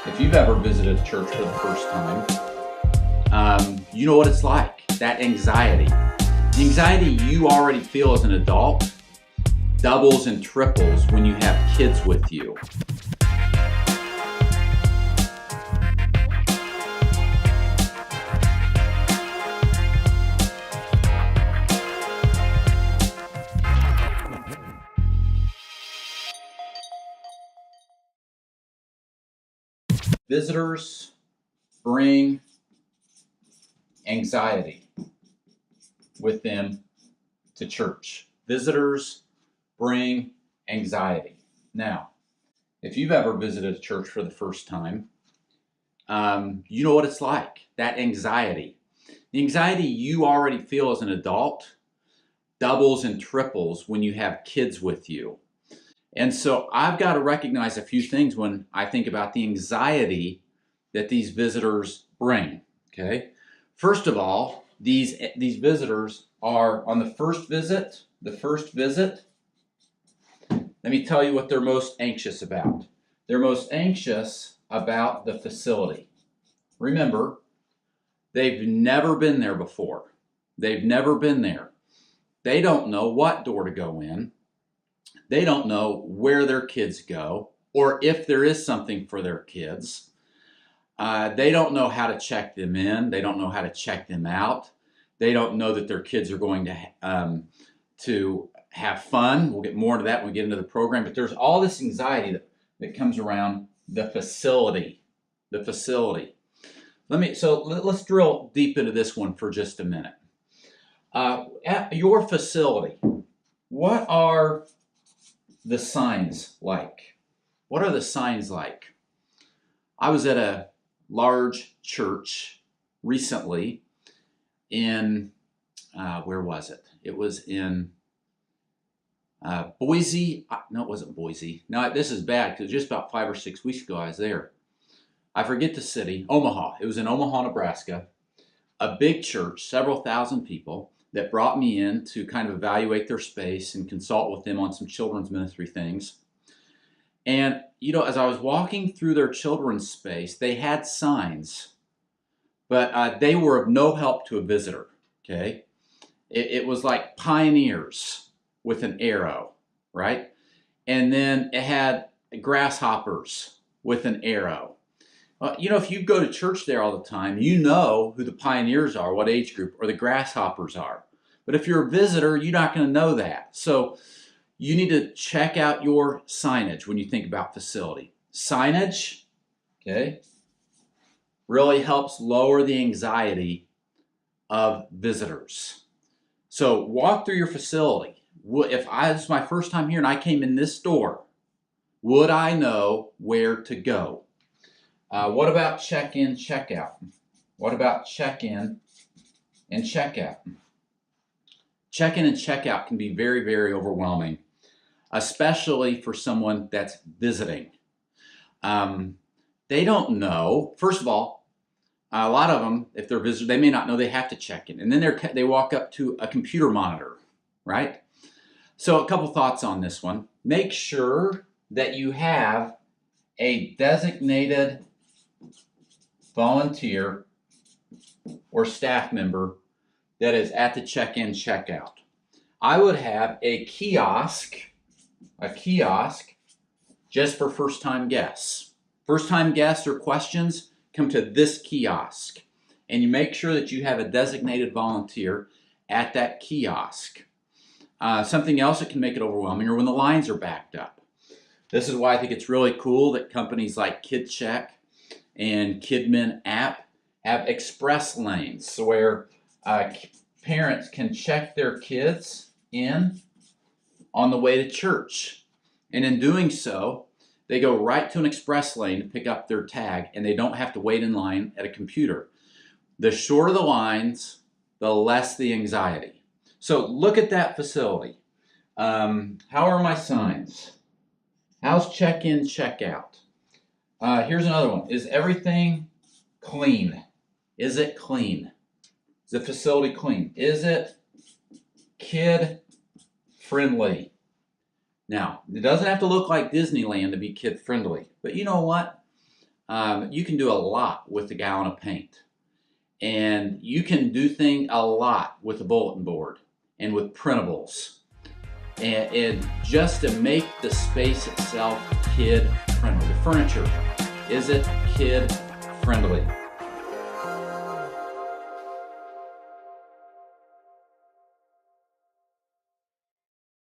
If you've ever visited a church for the first time, you know what it's like, that anxiety. The anxiety you already feel as an adult doubles and triples when you have kids with you. Visitors bring anxiety with them to church. Visitors bring anxiety. Now, if you've ever visited a church for the first time, you know what it's like, that anxiety. The anxiety you already feel as an adult doubles and triples when you have kids with you. And so I've got to recognize a few things when I think about the anxiety that these visitors bring, okay? First of all, these visitors are on the first visit, let me tell you what they're most anxious about. They're most anxious about the facility. Remember, they've never been there before. They've never been there. They don't know what door to go in. They don't know where their kids go or if there is something for their kids. They don't know how to check them in. They don't know how to check them out. They don't know that their kids are going to have fun. We'll get more into that when we get into the program. But there's all this anxiety that comes around the facility. The facility. Let's drill deep into this one for just a minute. At your facility, what are the signs like? What are the signs like? I was at a large church recently in, where was it? It was in Boise. No, it wasn't Boise. No, this is bad because just about 5 or 6 weeks ago I was there. I forget the city, Omaha. It was in Omaha, Nebraska. A big church, several thousand people, that brought me in to kind of evaluate their space and consult with them on some children's ministry things. And, as I was walking through their children's space, they had signs, but they were of no help to a visitor, okay? It was like pioneers with an arrow, right? And then it had grasshoppers with an arrow. If you go to church there all the time, you know who the pioneers are, what age group, or the grasshoppers are. But if you're a visitor, you're not going to know that. So you need to check out your signage when you think about facility. Signage, okay, really helps lower the anxiety of visitors. So walk through your facility. If this is my first time here and I came in this door, would I know where to go? What about check-in, check-out? What about check-in and check-out? Check-in and check-out can be very, very overwhelming, especially for someone that's visiting. They don't know. First of all, a lot of them, if they're visitors, they may not know they have to check in. And then they walk up to a computer monitor, right? So a couple thoughts on this one. Make sure that you have a designated volunteer or staff member that is at the check-in, check-out. I would have a kiosk just for first-time guests. First-time guests or questions, come to this kiosk. And you make sure that you have a designated volunteer at that kiosk. Something else that can make it overwhelming are when the lines are backed up. This is why I think it's really cool that companies like KidCheck and Kidmin app have express lanes where parents can check their kids in on the way to church. And in doing so, they go right to an express lane to pick up their tag, and they don't have to wait in line at a computer. The shorter the lines, the less the anxiety. So look at that facility. How are my signs? How's check-in, check-out? Here's another one. Is everything clean? Is it clean? Is the facility clean? Is it kid-friendly? Now, it doesn't have to look like Disneyland to be kid-friendly, but you know what? you can do a lot with a gallon of paint. And you can do a lot with a bulletin board and with printables. And just to make the space itself kid friendly. The furniture, is it kid friendly?